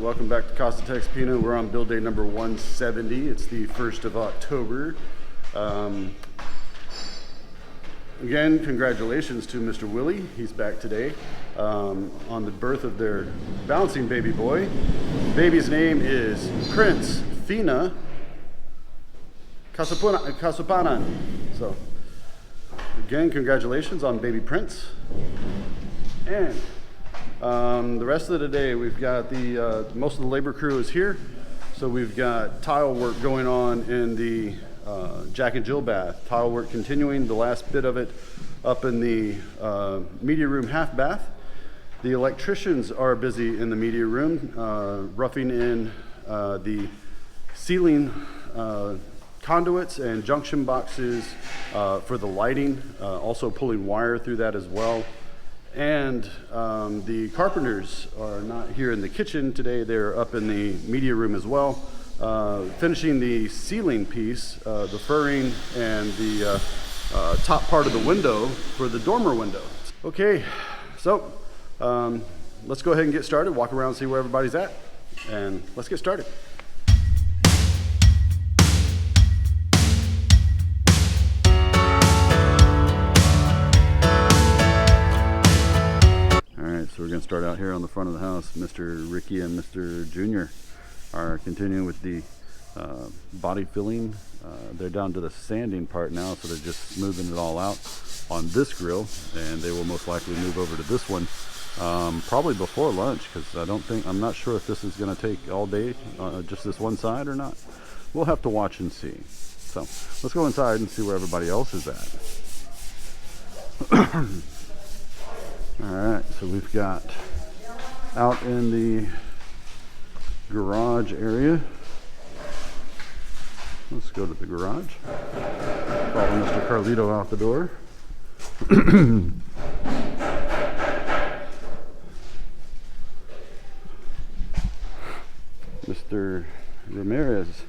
welcome back to casa.texpina. We're on build day number 170. It's the 1st of October. Again, congratulations to Mr. Willie. He's back today on the birth of their bouncing baby boy. Baby's name is Prince Fina Casupanan. So, again, congratulations on baby Prince. And the rest of the day, we've got the most of the labor crew is here. So we've got tile work going on in the Jack and Jill bath. Tile work continuing, the last bit of it up in the media room half bath. The electricians are busy in the media room, roughing in the ceiling conduits and junction boxes for the lighting, also pulling wire through that as well. And the carpenters are not here in the kitchen today. They're up in the media room as well, finishing the ceiling piece, the furring and the top part of the window for the dormer window. Okay, so let's go ahead and get started, walk around and see where everybody's at, and let's get started. So we're going to start out here on the front of the house. Mr. Ricky and Mr. Junior are continuing with the body filling. They're down to the sanding part now, so they're just smoothing it all out on this grill, and they will most likely move over to this one probably before lunch, because I'm not sure if this is going to take all day, just this one side or not. We'll have to watch and see. So let's go inside and see where everybody else is at. Alright, so we've got out in the garage area. Let's go to the garage. Follow Mr. Carlito out the door. Mr. Ramirez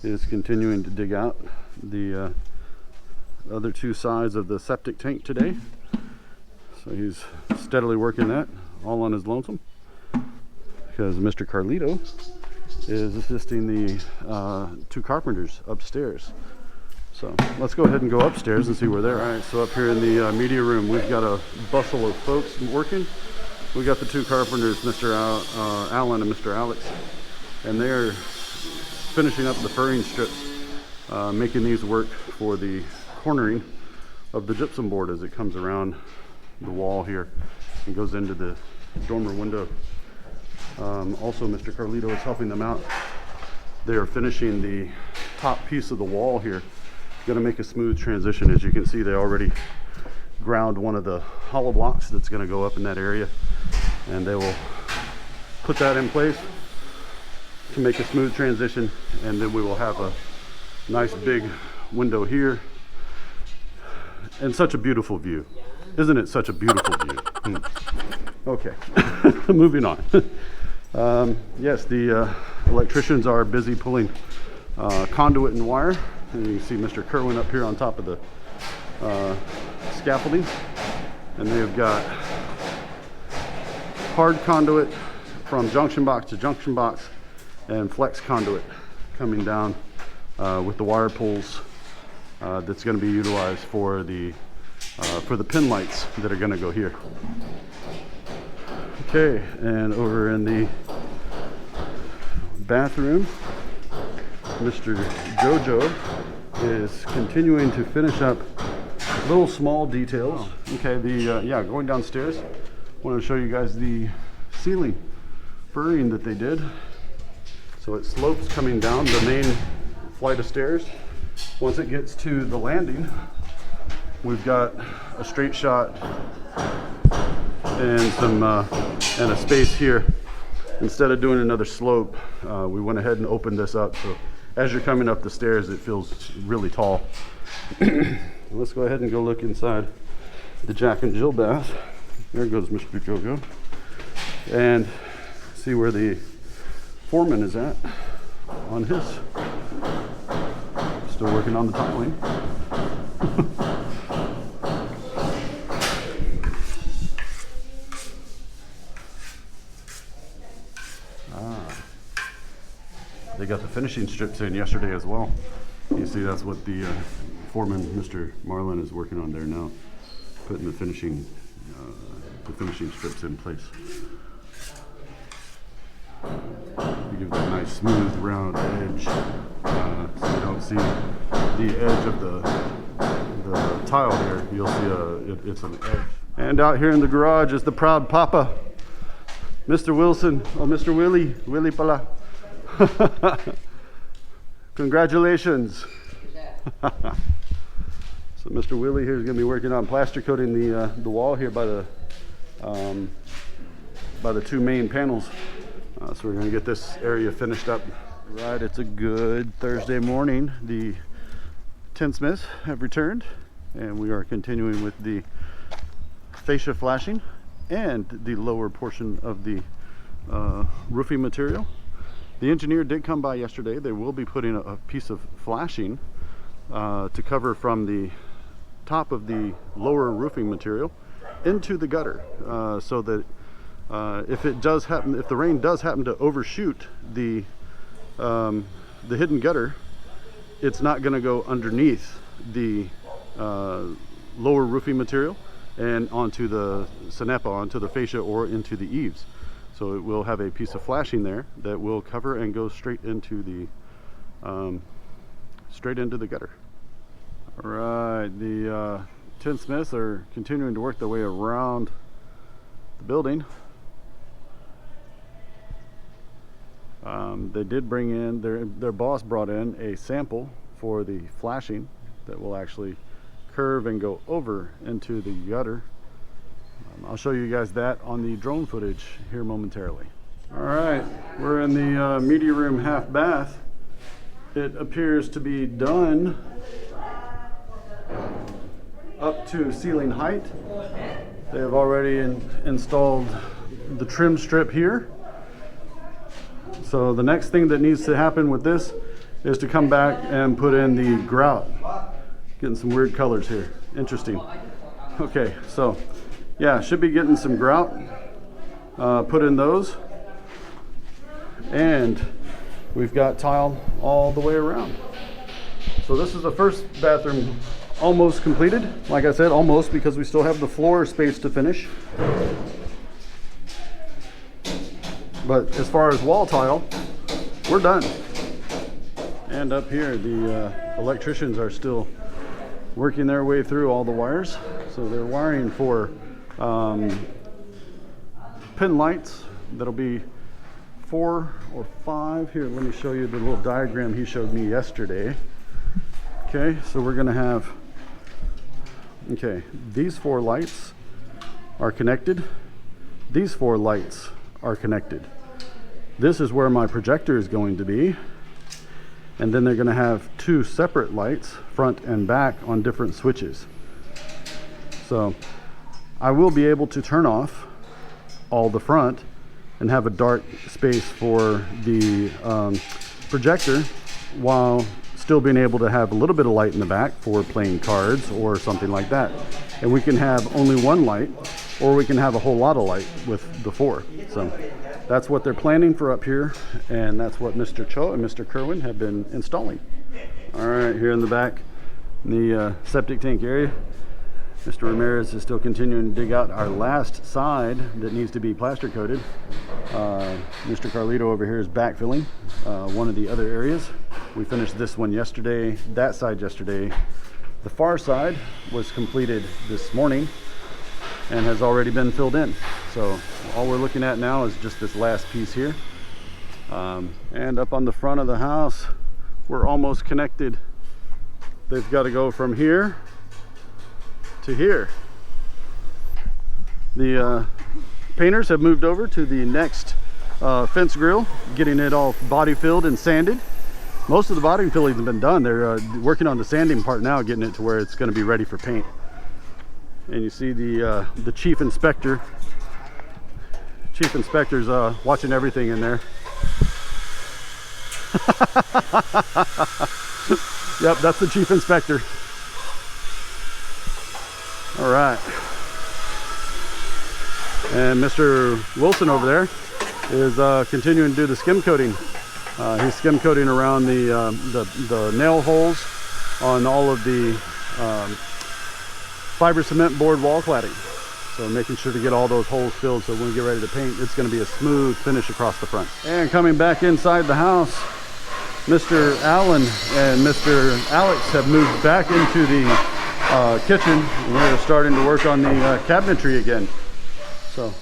is continuing to dig out the other two sides of the septic tank today. So he's steadily working that, all on his lonesome, because Mr. Carlito is assisting the two carpenters upstairs. So let's go ahead and go upstairs and see where they're at. All right, so up here in the media room, we've got a bustle of folks working. We got the two carpenters, Mr. Allen and Mr. Alex, and they're finishing up the furring strips, making these work for the cornering of the gypsum board as it comes around the wall here and goes into the dormer window. Also, Mr. Carlito is helping them out. They are finishing the top piece of the wall here. Going to make a smooth transition. As you can see, they already ground one of the hollow blocks that's going to go up in that area, and they will put that in place to make a smooth transition, and then we will have a nice big window here and such a beautiful view. Isn't it such a beautiful view? Okay, moving on. Yes, the electricians are busy pulling conduit and wire. And you can see Mr. Kerwin up here on top of the scaffolding. And they've got hard conduit from junction box to junction box and flex conduit coming down with the wire pulls that's going to be utilized for the pin lights that are going to go here. Okay, and over in the bathroom, Mr. Jojo is continuing to finish up little small details. Okay, going downstairs, I want to show you guys the ceiling furring that they did. So it slopes coming down the main flight of stairs. Once it gets to the landing, we've got a straight shot and and a space here. Instead of doing another slope, we went ahead and opened this up, so as you're coming up the stairs it feels really tall. Let's go ahead and go look inside the Jack and Jill bath. There goes Mr. Jojo, and see where the foreman is at on his. Still working on the tiling. they got the finishing strips in yesterday as well. You see, that's what the foreman, Mr. Marlin, is working on there now, putting the finishing strips in place. You give that nice smooth round edge, so you don't see the edge of the tile here. You'll see it's an edge. And out here in the garage is the proud papa, Mr. Wilson, or Mr. Willie Pala. Congratulations. So Mr. Willie here is going to be working on plaster coating the wall here by the two main panels. So we're going to get this area finished up. Right, it's a good Thursday morning. The Tinsmiths have returned, and we are continuing with the fascia flashing and the lower portion of the roofing material. The engineer did come by yesterday. They will be putting a piece of flashing to cover from the top of the lower roofing material into the gutter, so that if the rain does happen to overshoot the hidden gutter, it's not going to go underneath the lower roofing material and onto the cenepa, onto the fascia, or into the eaves. So it will have a piece of flashing there that will cover and go straight into the gutter. All right, the Tinsmiths are continuing to work their way around the building. They did bring in, their boss brought in a sample for the flashing that will actually curve and go over into the gutter. I'll show you guys that on the drone footage here momentarily. All right, we're in the media room half bath. It appears to be done up to ceiling height. They have already installed the trim strip here. So the next thing that needs to happen with this is to come back and put in the grout. Getting some weird colors here. Interesting. Okay, so yeah, should be getting some grout put in those. And we've got tile all the way around. So this is the first bathroom almost completed. Like I said, almost, because we still have the floor space to finish. But as far as wall tile, we're done. And up here, the electricians are still working their way through all the wires. So they're wiring for pin lights. That'll be 4 or 5. Here, let me show you the little diagram he showed me yesterday. Okay, so we're gonna have, okay, these 4 lights are connected. These 4 lights are connected. This is where my projector is going to be. And then they're gonna have 2 separate lights, front and back, on different switches. So I will be able to turn off all the front and have a dark space for the projector, while still being able to have a little bit of light in the back for playing cards or something like that. And we can have only 1 light, or we can have a whole lot of light with the 4. So that's what they're planning for up here, and that's what Mr. Cho and Mr. Kerwin have been installing. All right, here in the back, in the septic tank area, Mr. Ramirez is still continuing to dig out our last side that needs to be plaster coated. Mr. Carlito over here is backfilling one of the other areas. We finished this one yesterday, that side yesterday. The far side was completed this morning and has already been filled in. So all we're looking at now is just this last piece here. And up on the front of the house, we're almost connected. They've got to go from here to here. The painters have moved over to the next fence grill, getting it all body filled and sanded. Most of the body filling has been done. They're working on the sanding part now, getting it to where it's going to be ready for paint. And you see the chief inspector. Chief inspector's watching everything in there. Yep, that's the chief inspector. All right. And Mr. Wilson over there is continuing to do the skim coating He's skim coating around the nail holes on all of the fiber cement board wall cladding. So making sure to get all those holes filled so when we get ready to paint, it's going to be a smooth finish across the front. And coming back inside the house, Mr. Allen and Mr. Alex have moved back into the kitchen. We're starting to work on the cabinetry again. So.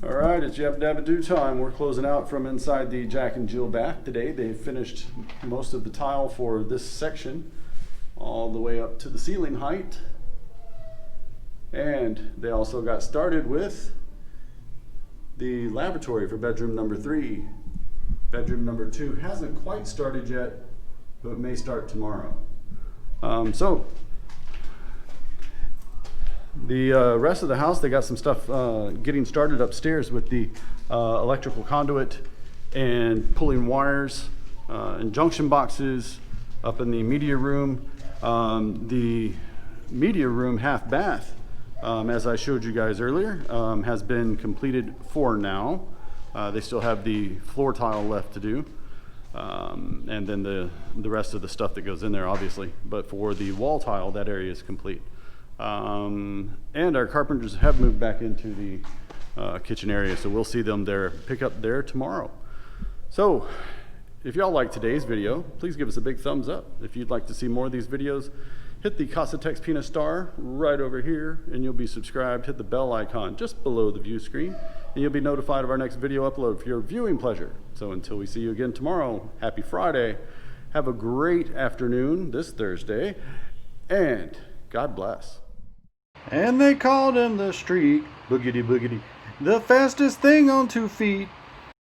All right, it's Yab Dabba Doo time. We're closing out from inside the Jack and Jill bath today. They finished most of the tile for this section all the way up to the ceiling height. And they also got started with the lavatory for bedroom number 3. Bedroom number 2 hasn't quite started yet, but it may start tomorrow. So The rest of the house, they got some stuff getting started upstairs with the electrical conduit and pulling wires and junction boxes up in the media room. The media room half bath, as I showed you guys earlier, has been completed for now. They still have the floor tile left to do, and then the rest of the stuff that goes in there, obviously. But for the wall tile, that area is complete. And our carpenters have moved back into the kitchen area, so we'll see them there, pick up there tomorrow. So if y'all like today's video, please give us a big thumbs up. If you'd like to see more of these videos, hit the casa.texpina star right over here and you'll be subscribed. Hit the bell icon just below the view screen and you'll be notified of our next video upload for your viewing pleasure. So until we see you again tomorrow, happy Friday. Have a great afternoon this Thursday and God bless. And they called him the street boogity boogity, the fastest thing on 2 feet.